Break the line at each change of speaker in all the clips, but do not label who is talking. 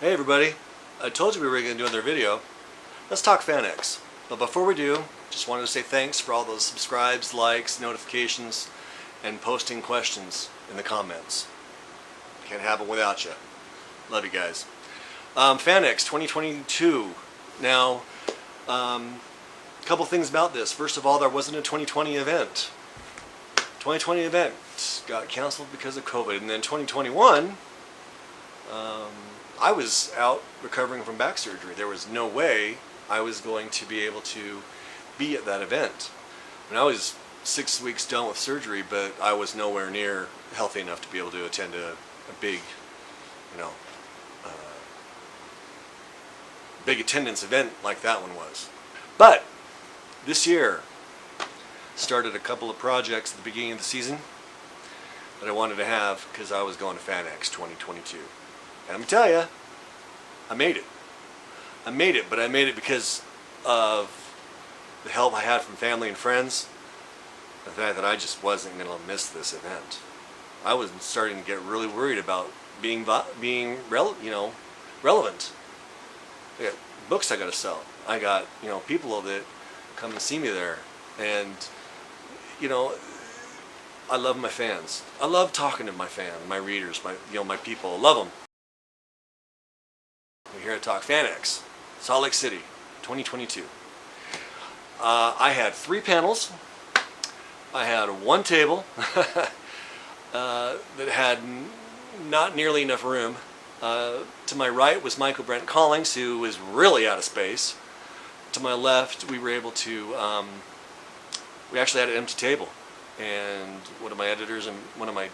Hey everybody, I told you we were going to do another video. Let's talk FanX. But before we do, just wanted to say thanks for all those subscribes, likes, notifications, and posting questions in the comments. Can't happen without you. Love you guys. FanX 2022. Now, a couple things about this. First of all, there wasn't a 2020 event. 2020 event got canceled because of COVID, and then 2021. I was out recovering from back surgery. There was no way I was going to be able to be at that event. And I was 6 weeks done with surgery, but I was nowhere near healthy enough to be able to attend a big, big attendance event like that one was. But this year started a couple of projects at the beginning of the season that I wanted to have because I was going to FanX 2022. And I'm going to tell you, I made it. But I made it because of the help I had from family and friends. The fact that I just wasn't going to miss this event. I was starting to get really worried about being relevant. I got books I got to sell. I got people that come and see me there, and I love my fans. I love talking to my fans, my readers, my people. I love them. We're here to talk FanX, Salt Lake City, 2022. I had 3 panels. I had one table that had not nearly enough room. To my right was Michael Brent Collings, who was really out of space. To my left, we were able to, we actually had an empty table. And one of my editors and one of my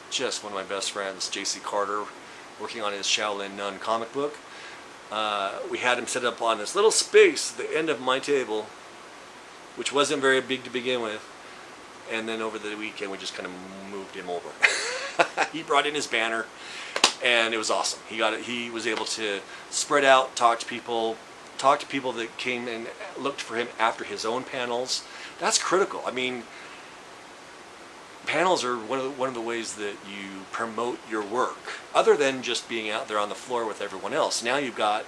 best friends, J.C. Carter, working on his Shaolin Nun comic book. We had him set up on this little space at the end of my table, which wasn't very big to begin with, and then over the weekend we just kind of moved him over. He brought in his banner, and it was awesome. He was able to spread out, talk to people that came and looked for him after his own panels. That's critical. I mean, panels are one of the ways that you promote your work, other than just being out there on the floor with everyone else. Now you've got,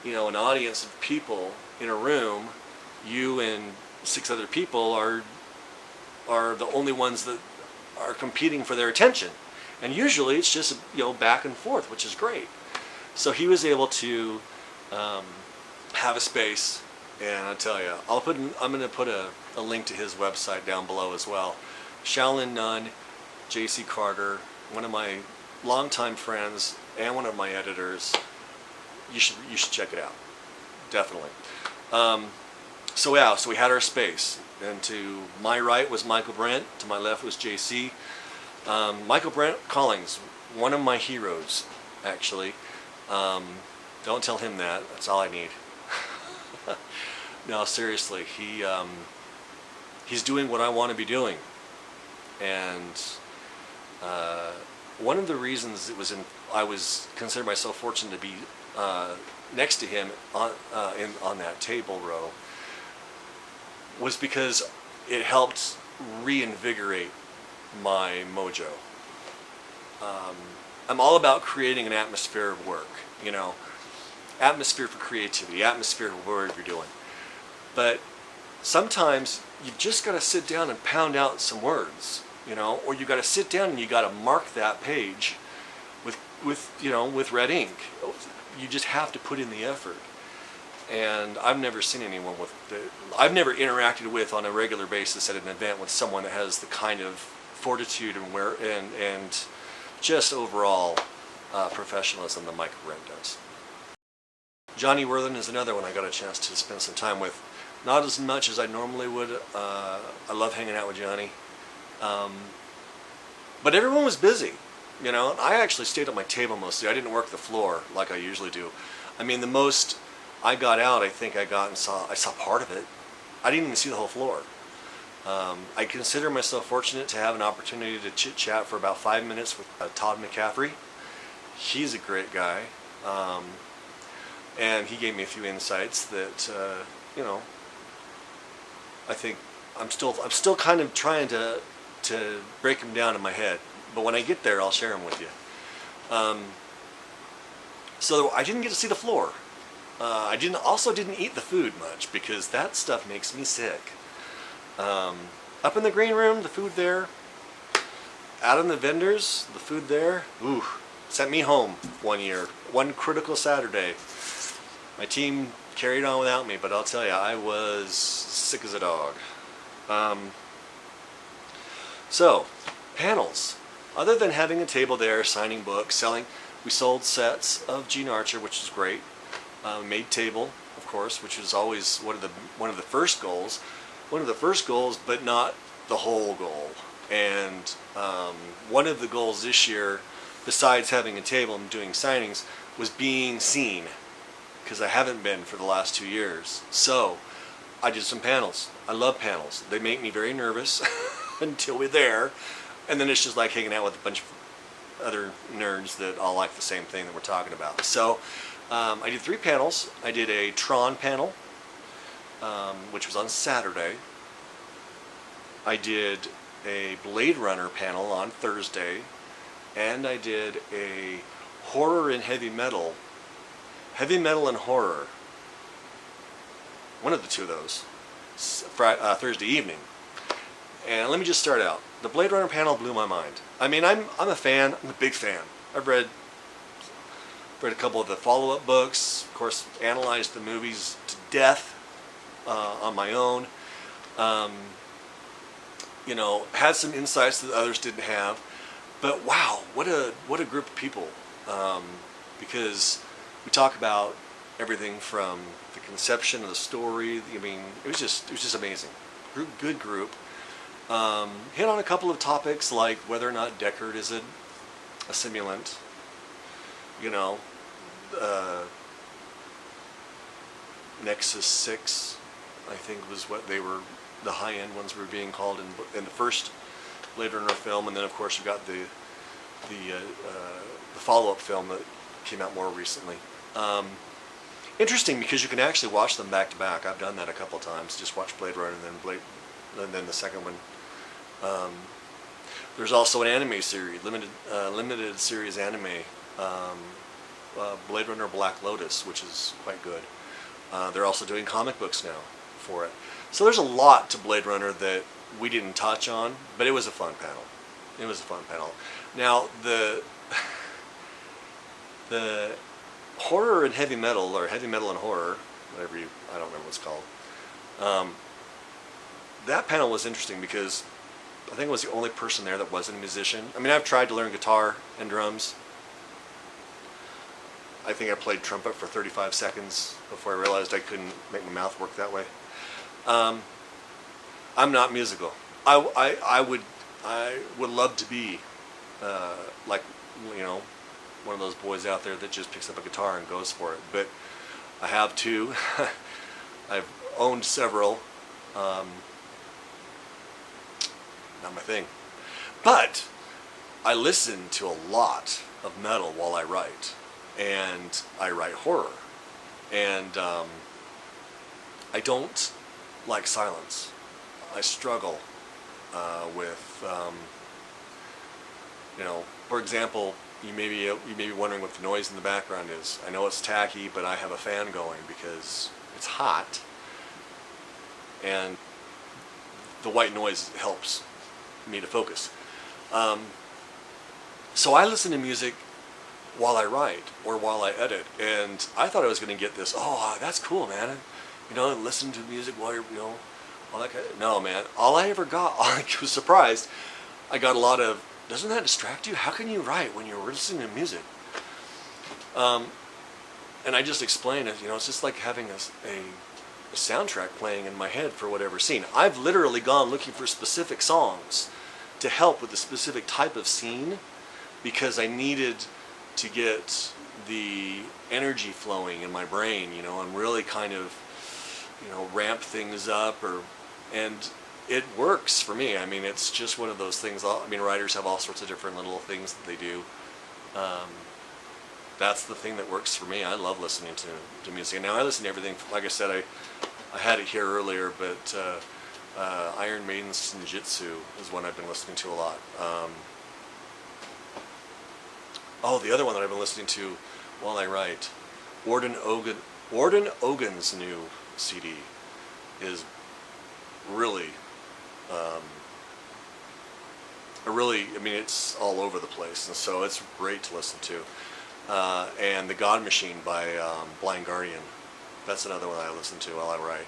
an audience of people in a room. You and 6 other people are the only ones that are competing for their attention, and usually it's just back and forth, which is great. So he was able to have a space, and I tell you, I'm going to put a link to his website down below as well. Shaolin Nun, J.C. Carter, one of my longtime friends and one of my editors. You should check it out, definitely. So we had our space, and to my right was Michael Brent, to my left was J.C. Michael Brent Collings, one of my heroes, actually. Don't tell him that. That's all I need. No, seriously, he's doing what I want to be doing. And one of the reasons I was considered myself fortunate to be next to him on that table row was because it helped reinvigorate my mojo. I'm all about creating an atmosphere of work, atmosphere for creativity, atmosphere of whatever you're doing. But sometimes you've just got to sit down and pound out some words. Or you got to sit down and you got to mark that page with red ink. You just have to put in the effort. And I've never seen anyone I've never interacted with on a regular basis at an event with someone that has the kind of fortitude and just overall professionalism that Michael Brent does. Johnny Worthen is another one I got a chance to spend some time with. Not as much as I normally would. I love hanging out with Johnny. But everyone was busy, I actually stayed at my table mostly. I didn't work the floor like I usually do. I mean, the most I got out, I think I saw part of it. I didn't even see the whole floor. I consider myself fortunate to have an opportunity to chit-chat for about 5 minutes with Todd McCaffrey. He's a great guy. And he gave me a few insights that, I think I'm still kind of trying to break them down in my head, but when I get there I'll share them with you. So I didn't get to see the floor. I didn't eat the food much because that stuff makes me sick. Up in the green room, the food there. Out in the vendors, the food there. Ooh, sent me home one year. One critical Saturday. My team carried on without me, but I'll tell you, I was sick as a dog. So, panels. Other than having a table there, signing books, selling, we sold sets of Gene Archer, which is great. Made table, of course, which was always one of the first goals. One of the first goals, but not the whole goal. And one of the goals this year, besides having a table and doing signings, was being seen, because I haven't been for the last 2 years. So I did some panels. I love panels. They make me very nervous until we're there, and then it's just like hanging out with a bunch of other nerds that all like the same thing that we're talking about. So I did 3 panels. I did a Tron panel, which was on Saturday. I did a Blade Runner panel on Thursday, and I did a horror and heavy metal and horror, one of the two of those, Thursday evening. And let me just start out. The Blade Runner panel blew my mind. I mean, I'm a fan. I'm a big fan. I've read a couple of the follow-up books. Of course, analyzed the movies to death on my own. You know, had some insights that others didn't have. But wow, what a group of people. Because we talk about everything from the conception of the story. I mean, it was just amazing. Good group. Hit on a couple of topics like whether or not Deckard is a simulant. You know, Nexus 6, I think, was what they were. The high-end ones were being called in the first Blade Runner film, and then of course you've got the follow-up film that came out more recently. Interesting because you can actually watch them back to back. I've done that a couple times. Just watch Blade Runner and then the second one. There's also an anime series, limited series anime, Blade Runner Black Lotus, which is quite good. They're also doing comic books now for it. So there's a lot to Blade Runner that we didn't touch on, but it was a fun panel. It was a fun panel. Now, the horror and heavy metal, or heavy metal and horror, I don't remember what it's called. That panel was interesting because I think I was the only person there that wasn't a musician. I mean, I've tried to learn guitar and drums. I think I played trumpet for 35 seconds before I realized I couldn't make my mouth work that way. I'm not musical. I would love to be like, you know, one of those boys out there that just picks up a guitar and goes for it. But I have 2. I've owned several. Not my thing. But I listen to a lot of metal while I write, and I write horror, and I don't like silence. I struggle with, you know, for example, you may be wondering what the noise in the background is. I know it's tacky, but I have a fan going because it's hot, and the white noise helps me to focus. So I listen to music while I write or while I edit, and I thought I was going to get this, oh, that's cool, man. You know, listen to music while you're, you know, all that kind of, no, man. All I ever got, I was surprised, I got a lot of, doesn't that distract you? How can you write when you're listening to music? And I just explained it, you know, it's just like having a soundtrack playing in my head for whatever scene. I've literally gone looking for specific songs to help with the specific type of scene because I needed to get the energy flowing in my brain, you know, and really kind of, you know, ramp things up, and it works for me. I mean, it's just one of those things. I mean, writers have all sorts of different little things that they do. That's the thing that works for me. I love listening to music. And now I listen to everything. Like I said, I had it here earlier, but Iron Maiden's Senjutsu is one I've been listening to a lot. Oh, the other one that I've been listening to while I write. Warden Ogan's new CD is really, um, I mean, it's all over the place, and so it's great to listen to. And The God Machine by Blind Guardian. That's another one I listen to while I write.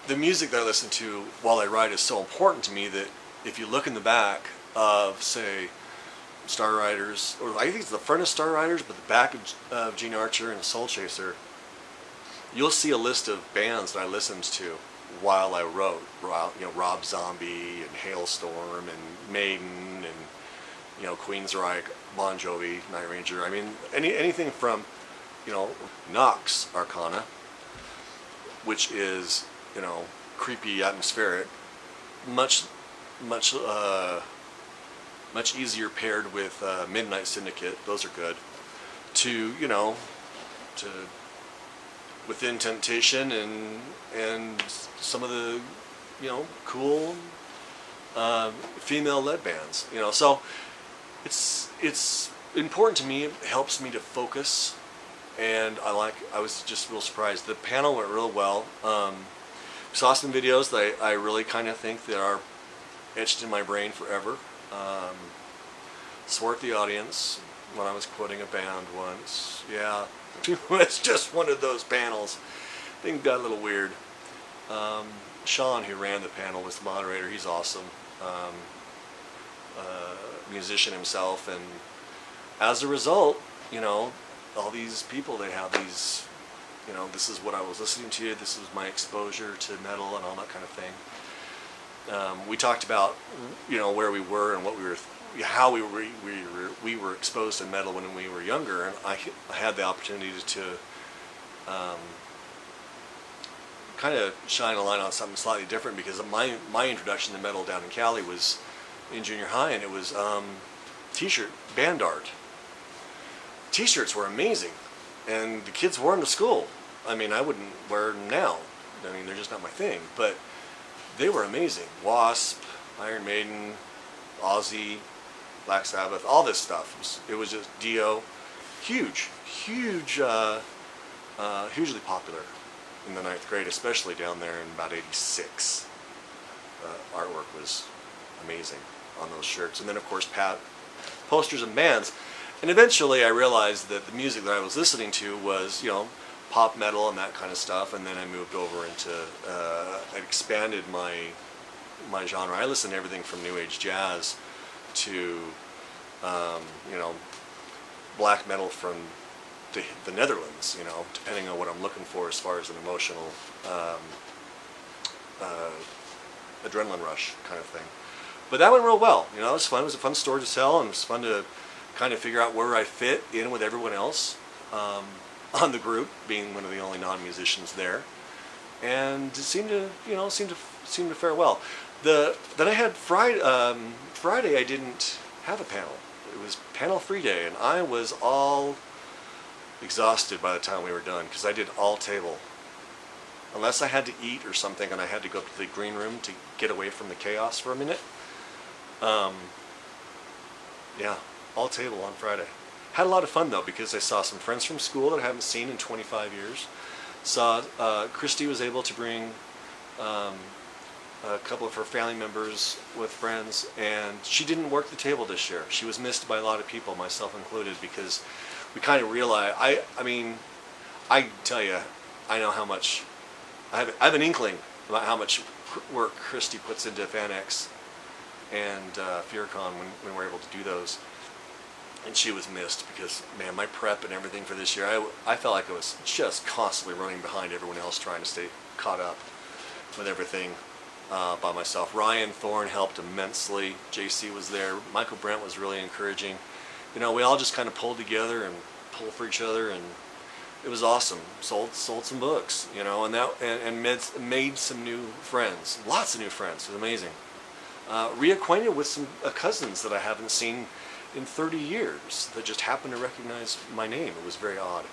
The music that I listen to while I write is so important to me that if you look in the back of, say, Star Riders, or I think it's the front of Star Riders, but the back of Gene Archer and Soul Chaser, you'll see a list of bands that I listened to while I wrote. You know, Rob Zombie and Hailstorm and Maiden and, you know, Queensryche, Bon Jovi, Night Ranger. I mean, anything from, you know, Nox Arcana, which is, you know, creepy, atmospheric, much easier paired with Midnight Syndicate. Those are good. To, you know, to Within Temptation and some of the, you know, cool female-led bands. You know, so it's important to me. It helps me to focus, and I was just real surprised. The panel went real well. Saw some videos that I really kind of think that are etched in my brain forever. Swore at the audience when I was quoting a band once. Yeah, it's just one of those panels. Things got a little weird. Sean, who ran the panel, was the moderator. He's awesome. Musician himself, and as a result, you know, all these people, they have these, you know, this is what I was listening to, this was my exposure to metal and all that kind of thing. We talked about, you know, where we were and what we were, how we were exposed to metal when we were younger, and I had the opportunity to kind of shine a light on something slightly different, because my introduction to metal down in Cali was in junior high, and it was t-shirt band art. T-shirts were amazing, and the kids wore them to school. I mean, I wouldn't wear them now. I mean, they're just not my thing, but they were amazing. Wasp, Iron Maiden, Ozzy, Black Sabbath, all this stuff. It was just Dio, hugely popular in the 9th grade, especially down there in about '86. Artwork was amazing on those shirts, and then of course posters and bands. And eventually I realized that the music that I was listening to was, you know, pop metal and that kind of stuff, and then I moved over into, I expanded my genre. I listened to everything from New Age jazz to, you know, black metal from the Netherlands, you know, depending on what I'm looking for as far as an emotional adrenaline rush kind of thing. But that went real well. You know, it was fun. It was a fun story to tell, and it was fun to kind of figure out where I fit in with everyone else on the group, being one of the only non-musicians there. And it seemed to, you know, seemed to fare well. Then I had Friday. I didn't have a panel. It was panel-free day, and I was all exhausted by the time we were done, because I did all table. Unless I had to eat or something, and I had to go to the green room to get away from the chaos for a minute. Yeah, all table on Friday. Had a lot of fun though, because I saw some friends from school that I haven't seen in 25 years. Saw Christy was able to bring a couple of her family members with friends, and she didn't work the table this year. She was missed by a lot of people, myself included, because we kind of realized, I mean, I tell you, I know how much, I have an inkling about how much work Christy puts into FanX and FearCon when we're able to do those. And she was missed because, man, my prep and everything for this year, I felt like I was just constantly running behind everyone else, trying to stay caught up with everything by myself. Ryan Thorne helped immensely. JC was there. Michael Brent was really encouraging. You know, we all just kind of pulled together and pulled for each other, and it was awesome. Sold some books, you know, and made some new friends. Lots of new friends. It was amazing. Reacquainted with some cousins that I haven't seen in 30 years that just happened to recognize my name. It was very odd,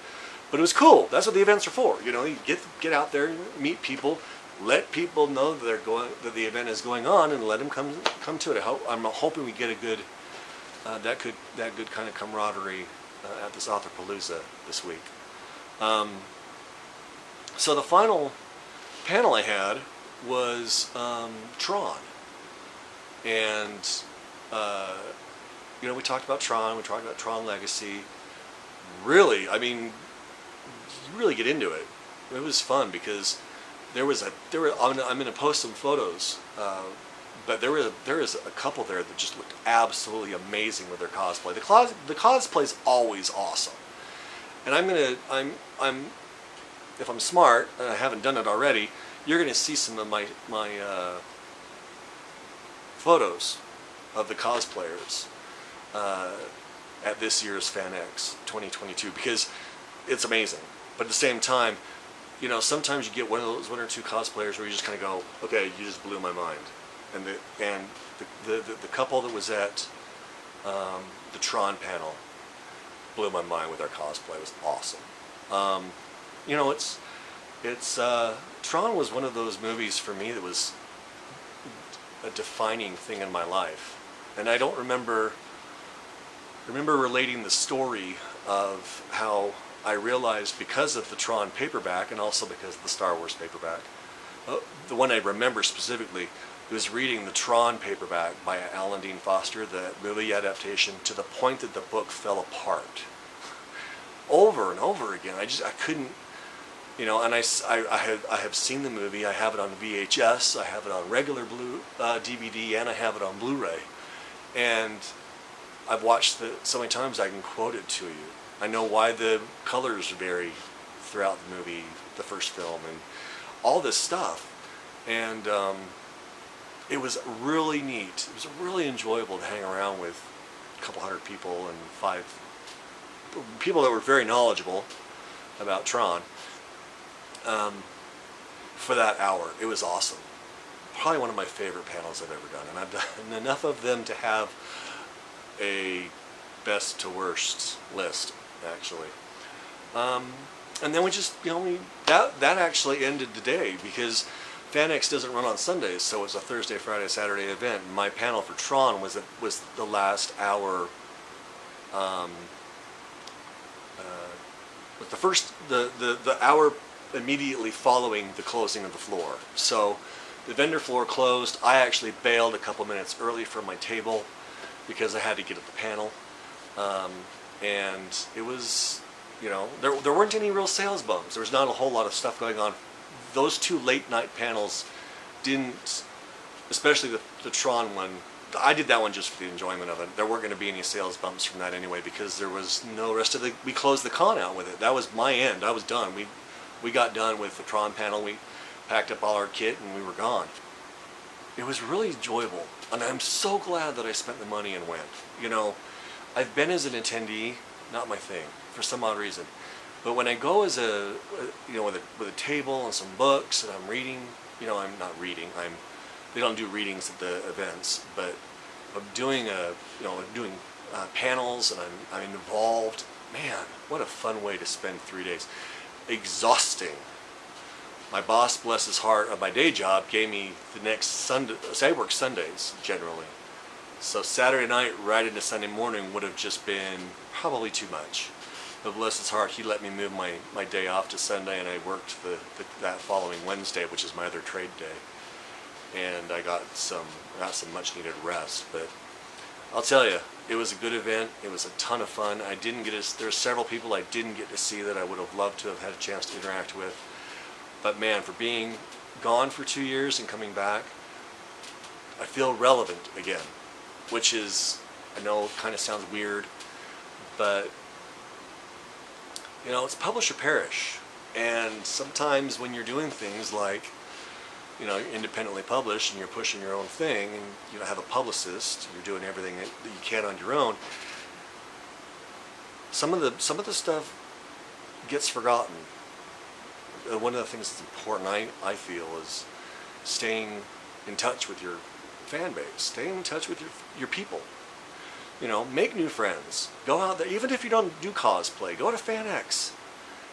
but it was cool. That's what the events are for. You know, you get out there, meet people, let people know that the event is going on, and let them come to it. I'm hoping we get a good that good kind of camaraderie at this Authorpalooza this week. So the final panel I had was Tron, and we talked about Tron. We talked about Tron Legacy. Really, I mean, you really get into it. It was fun because I'm going to post some photos, but there was a couple there that just looked absolutely amazing with their cosplay. The cosplay is always awesome, and if I'm smart and I haven't done it already, you're going to see some of my photos of the cosplayers at this year's FanX 2022, because it's amazing. But at the same time, sometimes you get one or two cosplayers where you just kind of go, okay, you just blew my mind. And the couple that was at the Tron panel blew my mind with their cosplay. It was awesome. Tron was one of those movies for me that was a defining thing in my life, and I don't remember relating the story of how I realized, because of the Tron paperback and also because of the Star Wars paperback, the one I remember specifically was reading the Tron paperback by Alan Dean Foster, the movie adaptation, to the point that the book fell apart over and over again. I couldn't, and I have seen the movie. I have it on VHS, I have it on regular DVD, and I have it on Blu-ray, and I've watched it so many times I can quote it to you. I know why the colors vary throughout the movie, the first film, and all this stuff. And it was really neat. It was really enjoyable to hang around with a couple hundred people and 5 people that were very knowledgeable about Tron for that hour. It was awesome. Probably one of my favorite panels I've ever done, and I've done enough of them to have a best to worst list, actually. And then we just, that actually ended the day, because FanX doesn't run on Sundays, so it's a Thursday, Friday, Saturday event. My panel for Tron was the last hour. The hour immediately following the closing of the floor. So the vendor floor closed. I actually bailed a couple minutes early from my table because I had to get at the panel, and it was, there weren't any real sales bumps. There was not a whole lot of stuff going on. Those 2 late night panels didn't, especially the Tron one. I did that one just for the enjoyment of it. There weren't going to be any sales bumps from that anyway, because there was no rest of we closed the con out with it. That was my end. I was done. We got done with the Tron panel. We packed up all our kit and we were gone. It was really enjoyable, and I'm so glad that I spent the money and went. I've been as an attendee, not my thing, for some odd reason. But when I go as with a table and some books and I'm reading, I'm not reading. They don't do readings at the events, but I'm doing panels, and I'm involved. Man, what a fun way to spend 3 days. Exhausting. My boss, bless his heart, of my day job, gave me the next Sunday. So I work Sundays generally, so Saturday night right into Sunday morning would have just been probably too much. But bless his heart, he let me move my day off to Sunday, and I worked that following Wednesday, which is my other trade day, and I got some much needed rest. But I'll tell you, it was a good event. It was a ton of fun. There were several people I didn't get to see that I would have loved to have had a chance to interact with. But man, for being gone for 2 years and coming back, I feel relevant again, which is, I know, kind of sounds weird, but it's publish or perish. And sometimes when you're doing things like, you're independently published and you're pushing your own thing, and you don't have a publicist, you're doing everything that you can on your own, some of the stuff gets forgotten. One of the things that's important, I feel, is staying in touch with your fan base, staying in touch with your people. Make new friends. Go out there, even if you don't do cosplay. Go to FanX.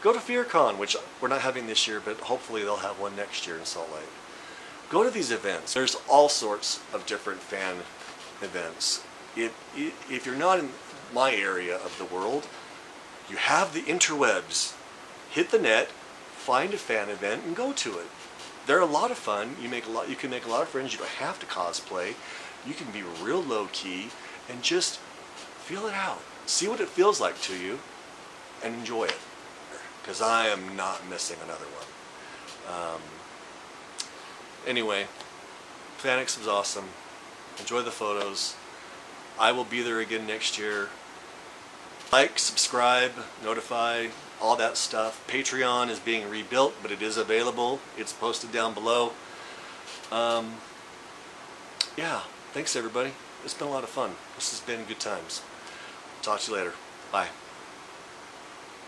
Go to FearCon, which we're not having this year, but hopefully they'll have one next year in Salt Lake. Go to these events. There's all sorts of different fan events. If you're not in my area of the world, You have the interwebs. Hit the net, find a fan event, and go to it. They're a lot of fun. You can make a lot of friends. You don't have to cosplay. You can be real low key and just feel it out. See what it feels like to you and enjoy it. Because I am not missing another one. Anyway, FanX was awesome. Enjoy the photos. I will be there again next year. Like, subscribe, notify, all that stuff. Patreon is being rebuilt, but it is available. It's posted down below. Yeah, thanks everybody. It's been a lot of fun. This has been good times. Talk to you later. Bye.